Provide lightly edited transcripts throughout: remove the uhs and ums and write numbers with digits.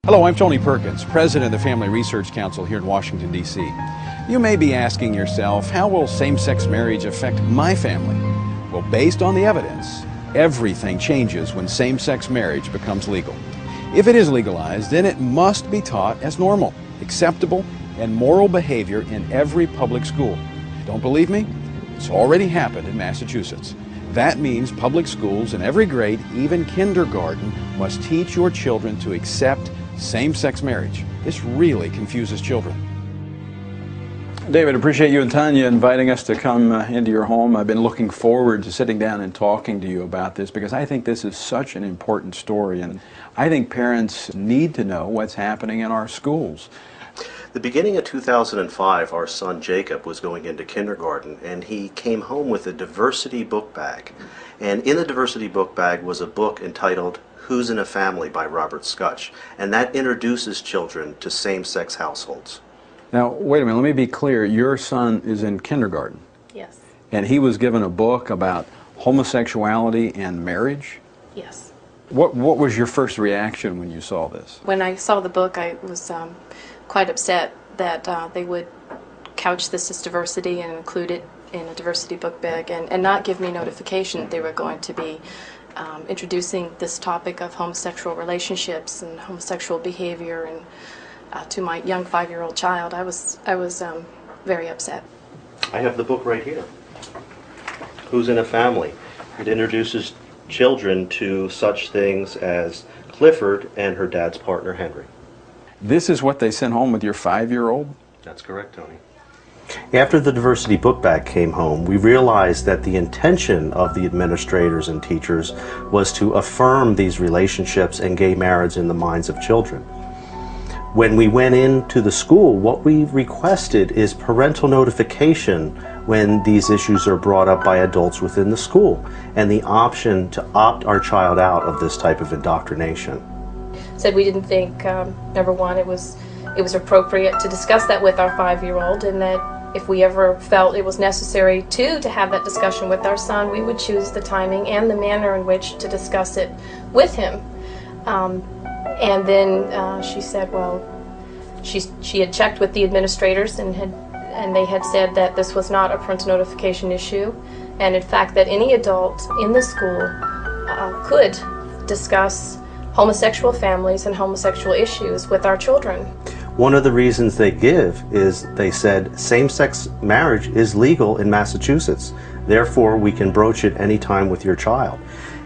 Hello, I'm Tony Perkins, President of the Family Research Council here in Washington, D.C. You may be asking yourself, how will same-sex marriage affect my family? Well, based on the evidence, everything changes when same-sex marriage becomes legal. If it is legalized, then it must be taught as normal, acceptable, and moral behavior in every public school. Don't believe me? It's already happened in Massachusetts. That means public schools in every grade, even kindergarten, must teach your children to accept same-sex marriage. This really confuses children. David, appreciate you and Tanya inviting us to come into your home. I've been looking forward to sitting down and talking to you about this because I think this is such an important story, and I think parents need to know what's happening in our schools. The beginning of 2005, our son Jacob was going into kindergarten, and he came home with a diversity book bag. And in the diversity book bag was a book entitled Who's in a Family by Robert Scutch, and that introduces children to same-sex households. Now, wait a minute, let me be clear. Your son is in kindergarten. Yes. And he was given a book about homosexuality and marriage? Yes. What was your first reaction when you saw this? When I saw the book, I was quite upset that they would couch this as diversity and include it in a diversity book bag and not give me notification that they were going to be introducing this topic of homosexual relationships and homosexual behavior and to my young 5-year-old child. I was very upset. I have the book right here. Who's in a Family? It introduces children to such things as Clifford and her dad's partner Henry. This is what they sent home with your 5-year-old? That's correct, Tony. After the diversity book bag came home, we realized that the intention of the administrators and teachers was to affirm these relationships and gay marriage in the minds of children. When we went into the school, what we requested is parental notification when these issues are brought up by adults within the school, and the option to opt our child out of this type of indoctrination. Said we didn't think, number one, it was appropriate to discuss that with our 5-year-old, and that if we ever felt it was necessary to have that discussion with our son, we would choose the timing and the manner in which to discuss it with him. And then she said, well, she had checked with the administrators and they had said that this was not a parental notification issue, and in fact that any adult in the school could discuss homosexual families and homosexual issues with our children. One of the reasons they give is they said same-sex marriage is legal in Massachusetts, therefore we can broach it anytime with your child.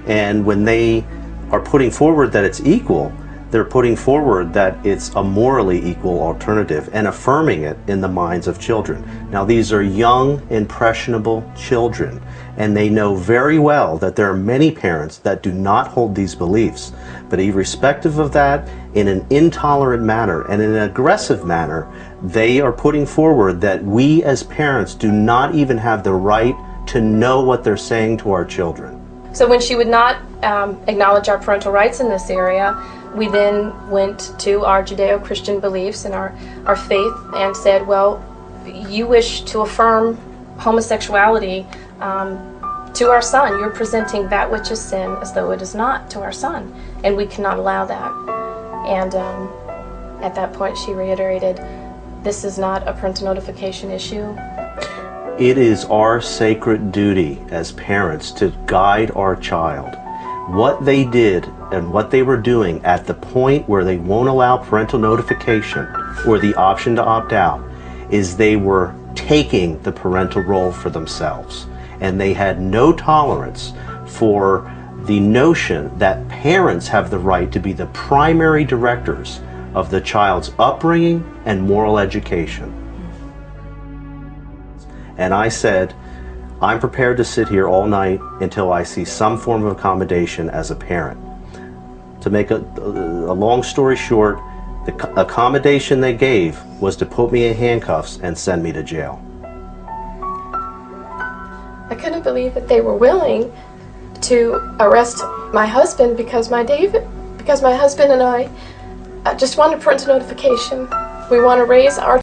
And when they are putting forward that it's equal, they're putting forward that it's a morally equal alternative and affirming it in the minds of children. Now these are young, impressionable children, and they know very well that there are many parents that do not hold these beliefs. But irrespective of that, in an intolerant manner and in an aggressive manner, they are putting forward that we as parents do not even have the right to know what they're saying to our children. So when she would not acknowledge our parental rights in this area, we then went to our Judeo-Christian beliefs and our faith and said, well, you wish to affirm homosexuality to our son. You're presenting that which is sin as though it is not to our son, and we cannot allow that. And at that point she reiterated, this is not a parental notification issue. It is our sacred duty as parents to guide our child. What they did and what they were doing at the point where they won't allow parental notification or the option to opt out is they were taking the parental role for themselves. And they had no tolerance for the notion that parents have the right to be the primary directors of the child's upbringing and moral education. And I said, I'm prepared to sit here all night until I see some form of accommodation as a parent. To make a long story short, the accommodation they gave was to put me in handcuffs and send me to jail. I couldn't believe that they were willing to arrest my husband because my husband and I just wanted parental notification. We want to raise our